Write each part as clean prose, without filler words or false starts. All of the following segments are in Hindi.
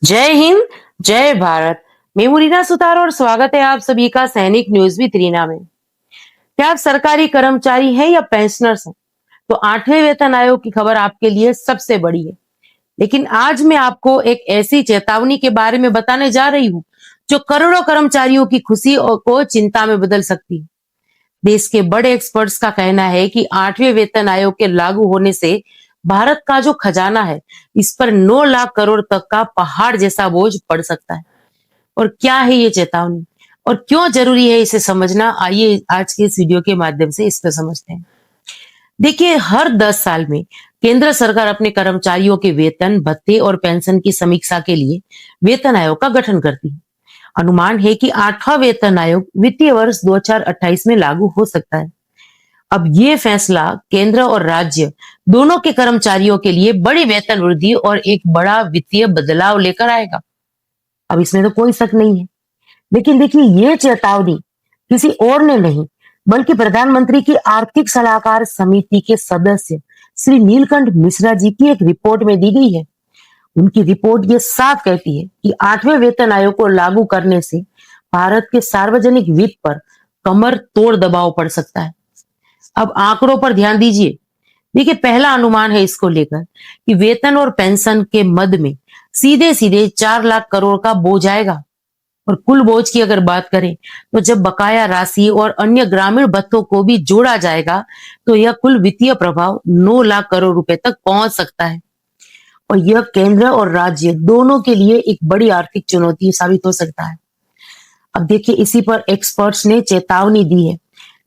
जय हिंद, जय भारत। मैं हूं रीना सुतार और स्वागत है आप सभी का सैनिक न्यूज विद रीना में। क्या आप सरकारी कर्मचारी हैं या पेंशनर्स हैं? तो 8वें वेतन आयोग की खबर आपके लिए सबसे बड़ी है। लेकिन आज मैं आपको एक ऐसी चेतावनी के बारे में बताने जा रही हूँ जो करोड़ों कर्मचारियों की खुशी को चिंता में बदल सकती है। देश के बड़े एक्सपर्ट्स का कहना है कि 8वें वेतन आयोग के लागू होने से भारत का जो खजाना है, इस पर 9 लाख करोड़ तक का पहाड़ जैसा बोझ पड़ सकता है। और क्या है ये चेतावनी और क्यों जरूरी है इसे समझना, आइए आज के इस वीडियो के माध्यम से इसको समझते हैं। देखिए, हर 10 साल में केंद्र सरकार अपने कर्मचारियों के वेतन, भत्ते और पेंशन की समीक्षा के लिए वेतन आयोग का गठन करती है। अनुमान है कि 8वां वेतन आयोग वित्तीय वर्ष 2028 में लागू हो सकता है। अब ये फैसला केंद्र और राज्य दोनों के कर्मचारियों के लिए बड़ी वेतन वृद्धि और एक बड़ा वित्तीय बदलाव लेकर आएगा। अब इसमें तो कोई शक नहीं है। लेकिन देखिए, ये चेतावनी किसी और ने नहीं, बल्कि प्रधानमंत्री की आर्थिक सलाहकार समिति के सदस्य श्री नीलकंठ मिश्रा जी की एक रिपोर्ट में दी गई है। उनकी रिपोर्ट ये साफ कहती है कि 8वें वेतन आयोग को लागू करने से भारत के सार्वजनिक वित्त पर कमर तोड़ दबाव पड़ सकता है। अब आंकड़ों पर ध्यान दीजिए। देखिए, पहला अनुमान है इसको लेकर कि वेतन और पेंशन के मद में सीधे सीधे 4 लाख करोड़ का बोझ आएगा। और कुल बोझ की अगर बात करें तो जब बकाया राशि और अन्य ग्रामीण भत्तों को भी जोड़ा जाएगा तो यह कुल वित्तीय प्रभाव 9 लाख करोड़ रुपए तक पहुंच सकता है। और यह केंद्र और राज्य दोनों के लिए एक बड़ी आर्थिक चुनौती साबित हो सकता है। अब देखिए, इसी पर एक्सपर्ट्स ने चेतावनी दी है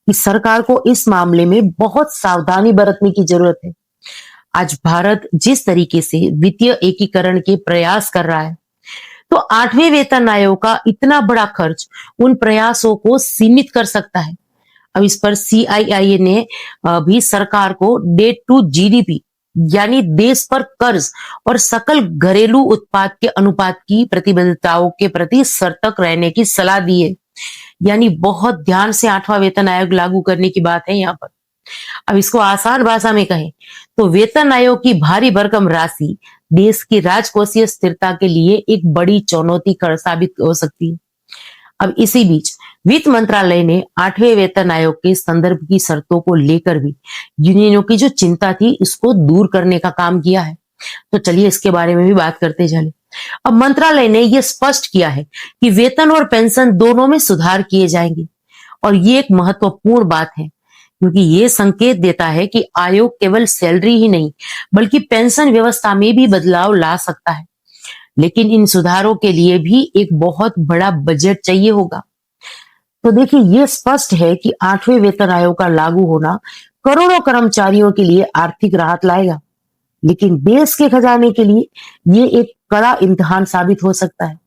कि सरकार को इस मामले में बहुत सावधानी बरतने की जरूरत है। आज भारत जिस तरीके से वित्तीय एकीकरण के प्रयास कर रहा है, तो 8वें वेतन आयोग का इतना बड़ा खर्च उन प्रयासों को सीमित कर सकता है। अब इस पर सीआईआई ने भी सरकार को डेट टू जीडीपी यानी देश पर कर्ज और सकल घरेलू उत्पाद के अनुपात की प्रतिबद्धताओं के प्रति सतर्क रहने की सलाह दी है। यानी बहुत ध्यान से 8वां वेतन आयोग लागू करने की बात है यहाँ पर। अब इसको आसान भाषा में कहें तो वेतन आयोग की भारी भरकम राशि देश की राजकोषीय स्थिरता के लिए एक बड़ी चुनौती साबित हो सकती है। अब इसी बीच वित्त मंत्रालय ने 8वें वेतन आयोग के संदर्भ की शर्तों को लेकर भी यूनियनों की जो चिंता थी, इसको दूर करने का काम किया है। तो चलिए इसके बारे में भी बात करते चले। अब मंत्रालय ने यह स्पष्ट किया है कि वेतन और पेंशन दोनों में सुधार किए जाएंगे। और ये एक महत्वपूर्ण बात है, क्योंकि ये संकेत देता है कि आयोग केवल सैलरी ही नहीं बल्कि पेंशन व्यवस्था में भी बदलाव ला सकता है। लेकिन इन सुधारों के लिए भी एक बहुत बड़ा बजट चाहिए होगा। तो देखिए, ये स्पष्ट है कि 8वें वेतन आयोग का लागू होना करोड़ों कर्मचारियों के लिए आर्थिक राहत लाएगा, लेकिन देश के खजाने के लिए ये एक कड़ा इम्तिहान साबित हो सकता है।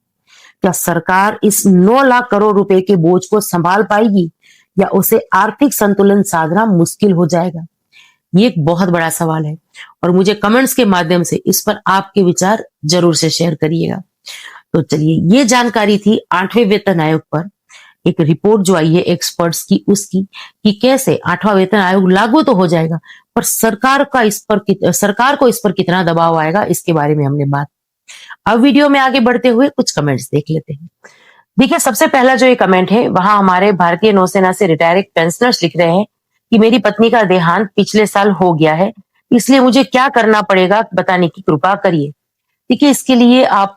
क्या सरकार इस 9 लाख करोड़ रुपए के बोझ को संभाल पाएगी या उसे आर्थिक संतुलन साधना मुश्किल हो जाएगा? ये एक बहुत बड़ा सवाल है और मुझे कमेंट्स के माध्यम से इस पर आपके विचार जरूर से शेयर करिएगा। तो चलिए, ये जानकारी थी 8वें वेतन आयोग पर एक रिपोर्ट जो आई है एक्सपर्ट्स की, उसकी कि कैसे 8वां वेतन आयोग लागू तो हो जाएगा, पर सरकार को इस पर कितना दबाव आएगा, इसके बारे में हमने बात। अब वीडियो में आगे बढ़ते हुए कुछ कमेंट्स देख लेते हैं। देखिए, सबसे पहला जो ये कमेंट है, वहां हमारे भारतीय नौसेना से रिटायर एक पेंशनर्स लिख रहे हैं कि मेरी पत्नी का देहांत पिछले साल हो गया है, इसलिए मुझे क्या करना पड़ेगा बताने की कृपा करिए। देखिए, इसके लिए आप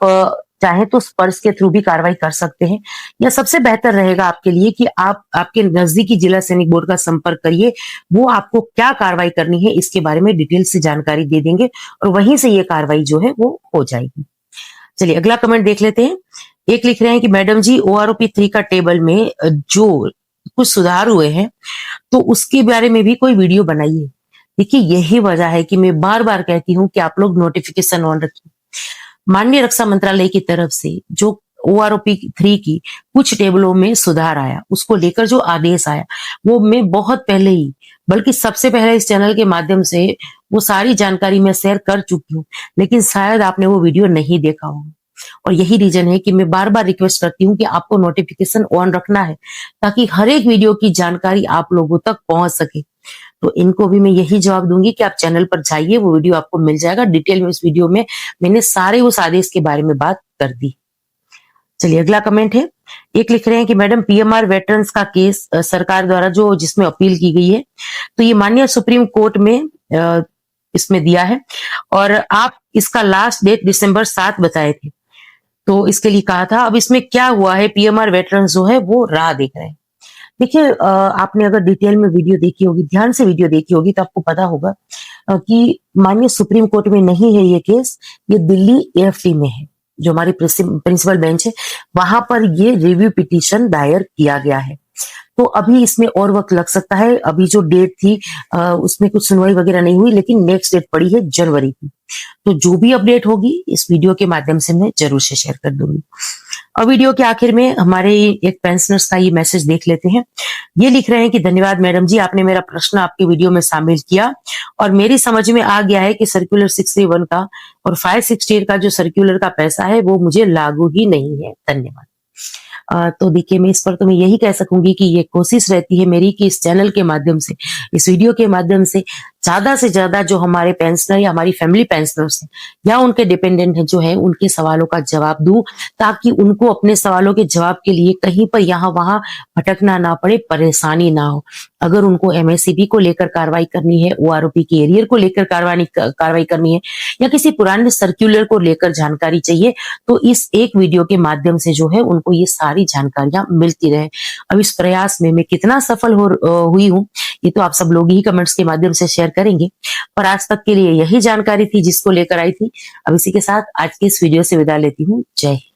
चाहे तो स्पर्श के थ्रू भी कार्रवाई कर सकते हैं, या सबसे बेहतर रहेगा आपके लिए कि आप आपके नजदीकी जिला सैनिक बोर्ड का संपर्क करिए। वो आपको क्या कार्रवाई करनी है इसके बारे में डिटेल से जानकारी दे देंगे और वहीं से ये कार्रवाई जो है वो हो जाएगी। चलिए अगला कमेंट देख लेते हैं। एक लिख रहे हैं कि मैडम जी, OROP 3 का टेबल में जो कुछ सुधार हुए हैं तो उसके बारे में भी कोई वीडियो बनाइए। देखिए, यही वजह है कि मैं बार बार कहती हूँ कि आप लोग नोटिफिकेशन ऑन रखिए। माननीय रक्षा मंत्रालय की तरफ से जो OROP 3 की कुछ टेबलों में सुधार आया, उसको लेकर जो आदेश आया, वो मैं बहुत पहले ही, बल्कि सबसे पहले इस चैनल के माध्यम से वो सारी जानकारी मैं शेयर कर चुकी हूँ, लेकिन शायद आपने वो वीडियो नहीं देखा होगा। और यही रीजन है कि मैं बार बार रिक्वेस्ट करती हूँ कि आपको नोटिफिकेशन ऑन रखना है, ताकि हर एक वीडियो की जानकारी आप लोगों तक पहुंच सके। तो इनको भी मैं यही जवाब दूंगी कि आप चैनल पर जाइए, वो वीडियो आपको मिल जाएगा। डिटेल में उस वीडियो में मैंने सारे उस आदेश के बारे में बात कर दी। चलिए अगला कमेंट है, एक लिख रहे हैं कि मैडम पीएमआर वेटरन्स का केस सरकार द्वारा जो जिसमें अपील की गई है, तो ये माननीय सुप्रीम कोर्ट में इसमें दिया है और आप इसका लास्ट डेट दिसंबर 7 बताए थे, तो इसके लिए कहा था। अब इसमें क्या हुआ है, पीएमआर वेटरन्स जो है वो राह देख रहे हैं। देखिए आपने अगर डिटेल में वीडियो देखी होगी, ध्यान से वीडियो देखी होगी, तो आपको पता होगा कि माननीय सुप्रीम कोर्ट में नहीं है ये केस, ये दिल्ली एएफटी में है, जो हमारी प्रिंसिपल बेंच है, वहां पर ये रिव्यू पिटीशन दायर किया गया है। तो अभी इसमें और वक्त लग सकता है। अभी जो डेट थी उसमें कुछ सुनवाई वगैरह नहीं हुई, लेकिन नेक्स्ट डेट पड़ी है जनवरी की। तो जो भी अपडेट होगी इस वीडियो के माध्यम से मैं जरूर से शेयर कर दूंगी। और वीडियो के आखिर में हमारे एक पेंशनर्स का ये मैसेज देख लेते हैं। ये लिख रहे हैं कि धन्यवाद मैडम जी, आपने मेरा प्रश्न आपके वीडियो में शामिल किया और मेरी समझ में आ गया है कि सर्कुलर 61 का और 568 का जो सर्कुलर का पैसा है वो मुझे लागू ही नहीं है। धन्यवाद। तो देखिए मैं इस पर तो मैं यही कह सकूंगी कि ये कोशिश रहती है मेरी कि इस चैनल के माध्यम से, इस वीडियो के माध्यम से ज्यादा से ज्यादा जो हमारे पेंशनर या हमारी फैमिली पेंशनर्स हैं या उनके डिपेंडेंट हैं जो है, उनके सवालों का जवाब दूं, ताकि उनको अपने सवालों के जवाब के लिए कहीं पर यहाँ वहां भटकना ना पड़े, परेशानी ना हो। अगर उनको एमएससीबी को लेकर कार्रवाई करनी है, ओआरओपी के एरियर को लेकर कार्रवाई करनी है या किसी पुराने सर्क्यूलर को लेकर जानकारी चाहिए, तो इस एक वीडियो के माध्यम से जो है उनको ये सारी जानकारियां मिलती रहे। अब इस प्रयास में मैं कितना सफल हुई हूँ ये तो आप सब लोग ही कमेंट्स के माध्यम से शेयर करेंगे, पर आज तक के लिए यही जानकारी थी जिसको लेकर आई थी। अब इसी के साथ आज की इस वीडियो से विदा लेती हूँ। जय हिंद।